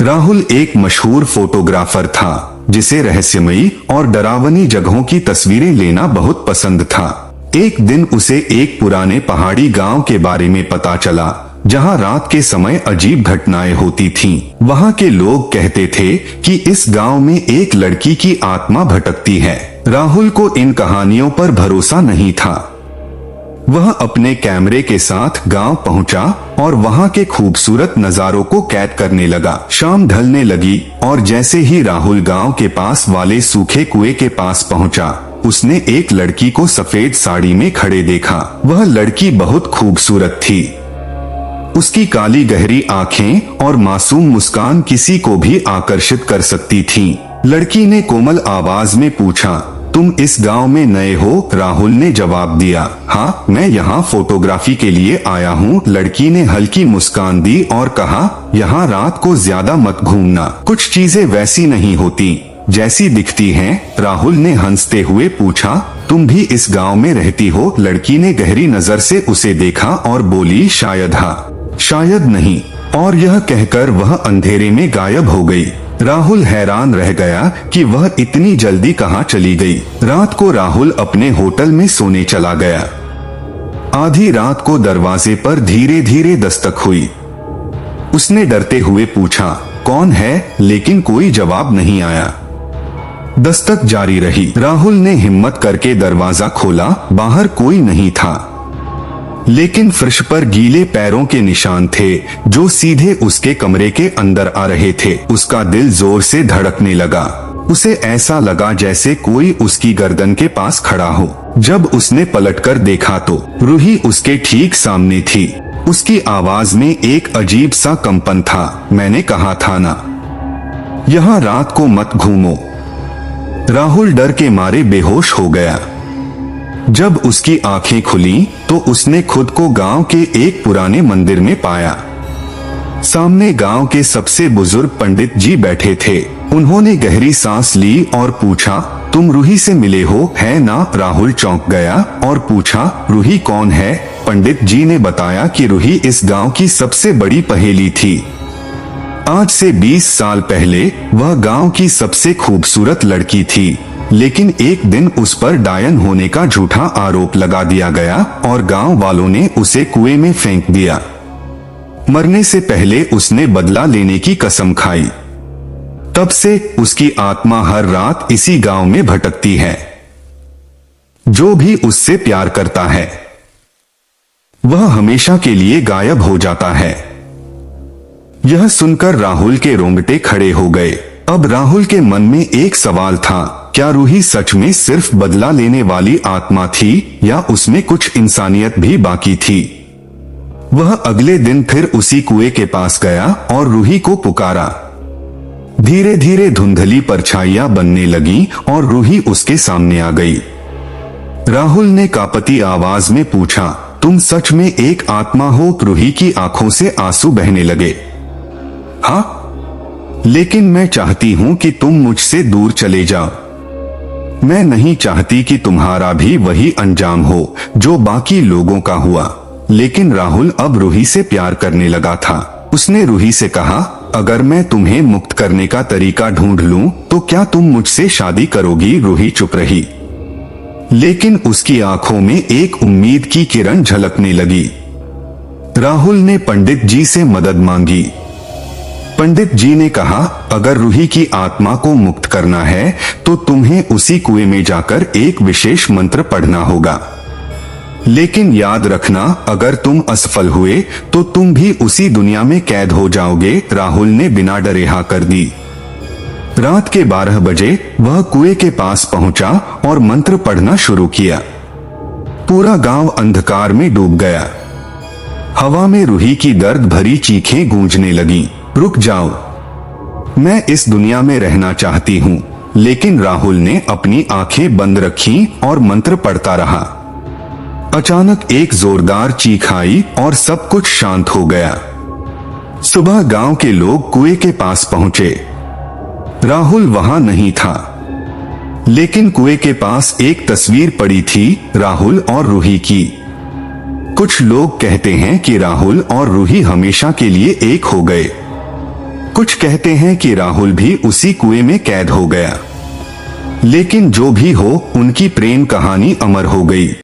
राहुल एक मशहूर फोटोग्राफर था जिसे रहस्यमयी और डरावनी जगहों की तस्वीरें लेना बहुत पसंद था। एक दिन उसे एक पुराने पहाड़ी गांव के बारे में पता चला जहां रात के समय अजीब घटनाएं होती थीं। वहां के लोग कहते थे कि इस गांव में एक लड़की की आत्मा भटकती है। राहुल को इन कहानियों पर भरोसा नहीं था। वह अपने कैमरे के साथ गांव पहुंचा और वहां के खूबसूरत नजारों को कैद करने लगा। शाम ढलने लगी और जैसे ही राहुल गांव के पास वाले सूखे कुएं के पास पहुंचा, उसने एक लड़की को सफेद साड़ी में खड़े देखा। वह लड़की बहुत खूबसूरत थी। उसकी काली गहरी आंखें और मासूम मुस्कान किसी को भी आकर्षित कर सकती थीं। लड़की ने कोमल आवाज में पूछा, तुम इस गांव में नए हो? राहुल ने जवाब दिया, हाँ, मैं यहाँ फोटोग्राफी के लिए आया हूँ। लड़की ने हल्की मुस्कान दी और कहा, यहाँ रात को ज्यादा मत घूमना, कुछ चीजें वैसी नहीं होती जैसी दिखती हैं। राहुल ने हंसते हुए पूछा, तुम भी इस गांव में रहती हो? लड़की ने गहरी नजर से उसे देखा और बोली, शायद हाँ, शायद नहीं। और यह कहकर वह अंधेरे में गायब हो गई। राहुल हैरान रह गया कि वह इतनी जल्दी कहाँ चली गई। रात को राहुल अपने होटल में सोने चला गया। आधी रात को दरवाजे पर धीरे धीरे दस्तक हुई। उसने डरते हुए पूछा, कौन है? लेकिन कोई जवाब नहीं आया। दस्तक जारी रही। राहुल ने हिम्मत करके दरवाजा खोला। बाहर कोई नहीं था, लेकिन फर्श पर गीले पैरों के निशान थे जो सीधे उसके कमरे के अंदर आ रहे थे। उसका दिल जोर से धड़कने लगा। उसे ऐसा लगा जैसे कोई उसकी गर्दन के पास खड़ा हो। जब उसने पलटकर देखा तो रूही उसके ठीक सामने थी। उसकी आवाज में एक अजीब सा कंपन था। मैंने कहा था ना, यहाँ रात को मत घूमो। राहुल डर के मारे बेहोश हो गया। जब उसकी आंखें खुली तो उसने खुद को गांव के एक पुराने मंदिर में पाया। सामने गांव के सबसे बुजुर्ग पंडित जी बैठे थे। उन्होंने गहरी सांस ली और पूछा, तुम रूही से मिले हो, है ना? राहुल चौंक गया और पूछा, रूही कौन है? पंडित जी ने बताया कि रूही इस गांव की सबसे बड़ी पहेली थी। आज से 20 साल पहले वह गांव की सबसे खूबसूरत लड़की थी, लेकिन एक दिन उस पर डायन होने का झूठा आरोप लगा दिया गया और गांव वालों ने उसे कुएं में फेंक दिया। मरने से पहले उसने बदला लेने की कसम खाई। तब से उसकी आत्मा हर रात इसी गांव में भटकती है। जो भी उससे प्यार करता है वह हमेशा के लिए गायब हो जाता है। यह सुनकर राहुल के रोंगटे खड़े हो गए। अब राहुल के मन में एक सवाल था, क्या रूही सच में सिर्फ बदला लेने वाली आत्मा थी या उसमें कुछ इंसानियत भी बाकी थी? वह अगले दिन फिर उसी कुएं के पास गया और रूही को पुकारा। धीरे धीरे धुंधली परछाइयां बनने लगी और रूही उसके सामने आ गई। राहुल ने कांपती आवाज में पूछा, तुम सच में एक आत्मा हो? रूही की आंखों से आंसू बहने लगे। हाँ, लेकिन मैं चाहती हूँ कि तुम मुझसे दूर चले जाओ। मैं नहीं चाहती कि तुम्हारा भी वही अंजाम हो जो बाकी लोगों का हुआ। लेकिन राहुल अब रूही से प्यार करने लगा था। उसने रूही से कहा, अगर मैं तुम्हें मुक्त करने का तरीका ढूंढ लूं तो क्या तुम मुझसे शादी करोगी? रूही चुप रही, लेकिन उसकी आंखों में एक उम्मीद की किरण झलकने लगी। राहुल ने पंडित जी से मदद मांगी। पंडित जी ने कहा, अगर रूही की आत्मा को मुक्त करना है तो तुम्हें उसी कुएं में जाकर एक विशेष मंत्र पढ़ना होगा। लेकिन याद रखना, अगर तुम असफल हुए तो तुम भी उसी दुनिया में कैद हो जाओगे। राहुल ने बिना डरे हाँ कर दी। रात के 12 बजे वह कुएं के पास पहुंचा और मंत्र पढ़ना शुरू किया। पूरा गांव अंधकार में डूब गया। हवा में रूही की दर्द भरी चीखें गूंजने लगीं। रुक जाओ, मैं इस दुनिया में रहना चाहती हूँ। लेकिन राहुल ने अपनी आंखें बंद रखीं और मंत्र पढ़ता रहा। अचानक एक जोरदार चीख आई और सब कुछ शांत हो गया। सुबह गांव के लोग कुएं के पास पहुंचे। राहुल वहां नहीं था, लेकिन कुएं के पास एक तस्वीर पड़ी थी, राहुल और रूही की। कुछ लोग कहते हैं कि राहुल और रूही हमेशा के लिए एक हो गए। कुछ कहते हैं कि राहुल भी उसी कुएं में कैद हो गया। लेकिन जो भी हो, उनकी प्रेम कहानी अमर हो गई।